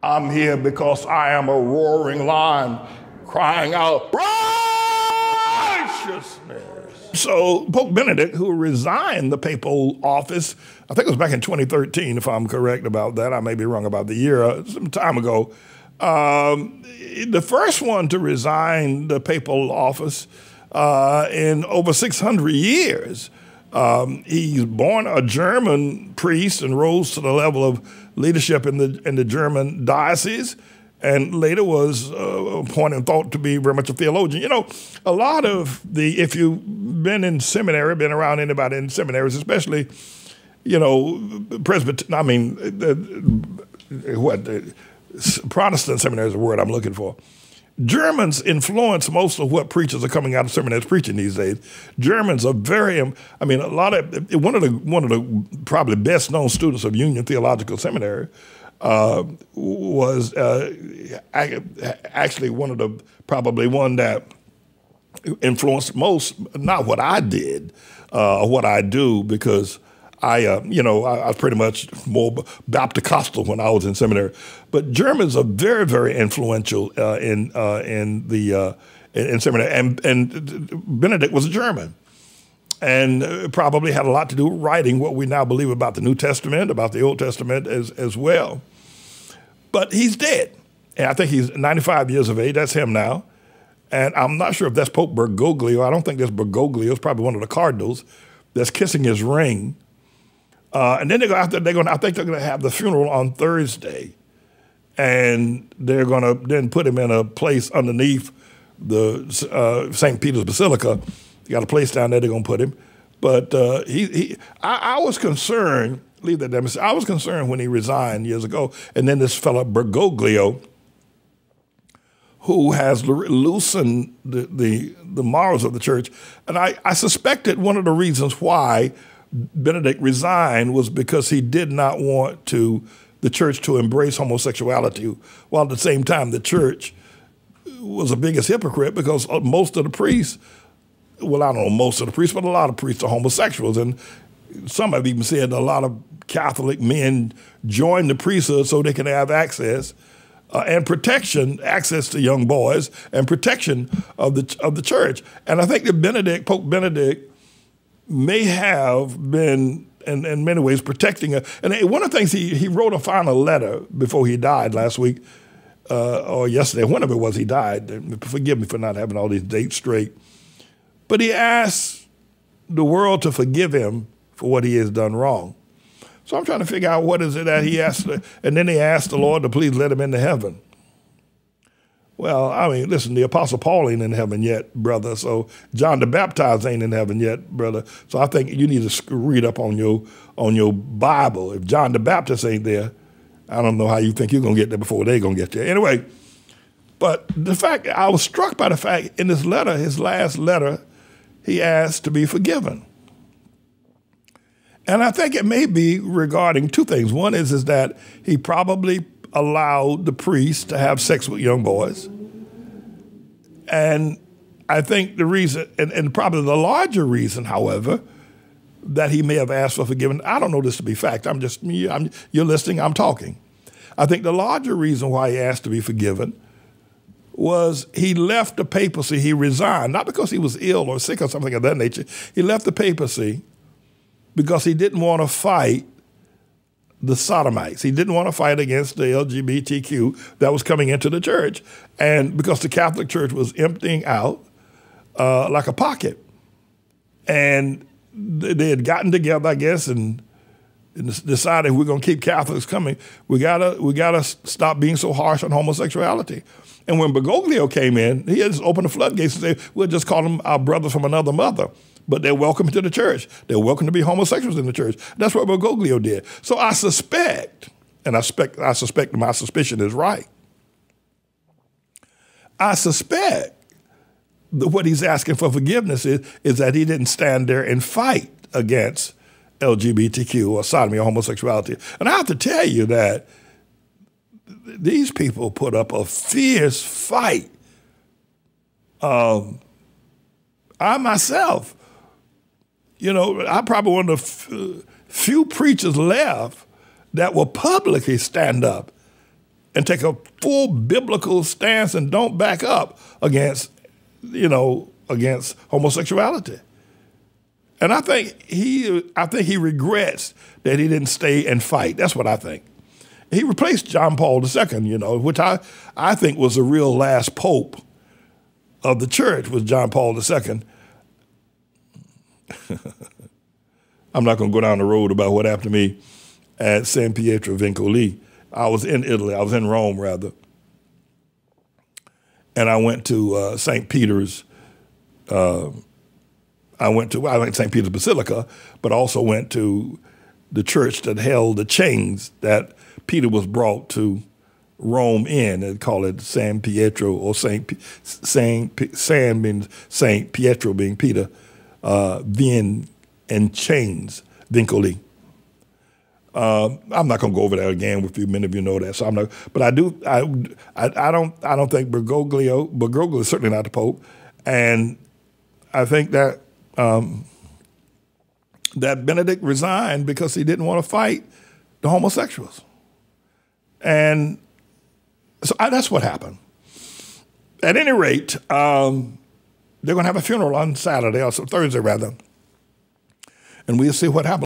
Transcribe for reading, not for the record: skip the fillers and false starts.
I'm here because I am a roaring lion crying out righteousness. So Pope Benedict, who resigned the papal office, I think it was back in 2013, if I'm correct about that. I may be wrong about the year, some time ago. The first one to resign the papal office in over 600 years. He's born a German priest and rose to the level of leadership in the German diocese, and later was appointed and thought to be very much a theologian. You know, a lot of if you've been in seminary, been around anybody in seminaries, especially, you know, Protestant seminary is the word I'm looking for. Germans influence most of what preachers are coming out of seminaries preaching these days. Germans are one of the probably best known students of Union Theological Seminary was actually one that influenced most, not what I did or what I do, because I was pretty much more Baptist-costal when I was in seminary. But Germans are very, very influential in seminary. And Benedict was a German, and probably had a lot to do with writing what we now believe about the New Testament, about the Old Testament as well. But he's dead, and I think he's 95 years of age. That's him now. And I'm not sure if that's Pope Bergoglio. I don't think that's Bergoglio. It's probably one of the cardinals that's kissing his ring. And then I think they're going to have the funeral on Thursday, and they're going to then put him in a place underneath the St. Peter's Basilica. You got a place down there they're going to put him. But I was concerned. Leave that there. I was concerned when he resigned years ago, and then this fellow Bergoglio, who has loosened the morals of the church, and I suspected one of the reasons why Benedict resigned was because he did not want the church to embrace homosexuality, while at the same time the church was the biggest hypocrite, because most of the priests, well, I don't know most of the priests, but a lot of priests are homosexuals. And some have even said a lot of Catholic men join the priesthood so they can have access and protection, access to young boys and protection of the church. And I think that Pope Benedict, may have been, in many ways, protecting her. And one of the things, he wrote a final letter before he died last week, or yesterday, whenever it was he died. Forgive me for not having all these dates straight. But he asked the world to forgive him for what he has done wrong. So I'm trying to figure out what is it that he asked, and then he asked the Lord to please let him into heaven. Well, I mean, listen, the Apostle Paul ain't in heaven yet, brother. So John the Baptizer ain't in heaven yet, brother. So I think you need to read up on your Bible. If John the Baptist ain't there, I don't know how you think you're going to get there before they're going to get there. Anyway, but I was struck by the fact in this letter, his last letter, he asked to be forgiven. And I think it may be regarding two things. One is that he probably allowed the priests to have sex with young boys. And I think the reason, and probably the larger reason, however, that he may have asked for forgiveness, I don't know this to be fact. You're listening, I'm talking. I think the larger reason why he asked to be forgiven was he left the papacy, he resigned, not because he was ill or sick or something of that nature. He left the papacy because he didn't want to fight the sodomites. He didn't want to fight against the LGBTQ that was coming into the church, and because the Catholic Church was emptying out like a pocket. And they had gotten together, I guess, and decided we're going to keep Catholics coming. We gotta stop being so harsh on homosexuality. And when Bergoglio came in, he just opened the floodgates and said, we'll just call them our brothers from another mother. But they're welcome to the church. They're welcome to be homosexuals in the church. That's what Bergoglio did. So I suspect, and I suspect my suspicion is right, I suspect that what he's asking for forgiveness is that he didn't stand there and fight against LGBTQ or sodomy or homosexuality. And I have to tell you that these people put up a fierce fight. I myself, I'm probably one of the few preachers left that will publicly stand up and take a full biblical stance and don't back up against, against homosexuality. And I think he regrets that he didn't stay and fight. That's what I think. He replaced John Paul II, which I think was the real last pope of the church, was John Paul II. I'm not going to go down the road about what happened to me at San Pietro Vincoli. I was in Italy. I was in Rome, rather. And I went to St. Peter's. I went to St. Peter's Basilica, but also went to the church that held the chains that Peter was brought to Rome in. They call it San Pietro, or San means St. Pietro being Peter, Vien and chains, Vincoli. I'm not going to go over that again with you. Many of you know that, so I'm not. But I do. I don't think Bergoglio is certainly not the Pope, and I think that that Benedict resigned because he didn't want to fight the homosexuals, and so that's what happened. At any rate, they're going to have a funeral on Saturday, or Thursday rather, and we'll see what happens.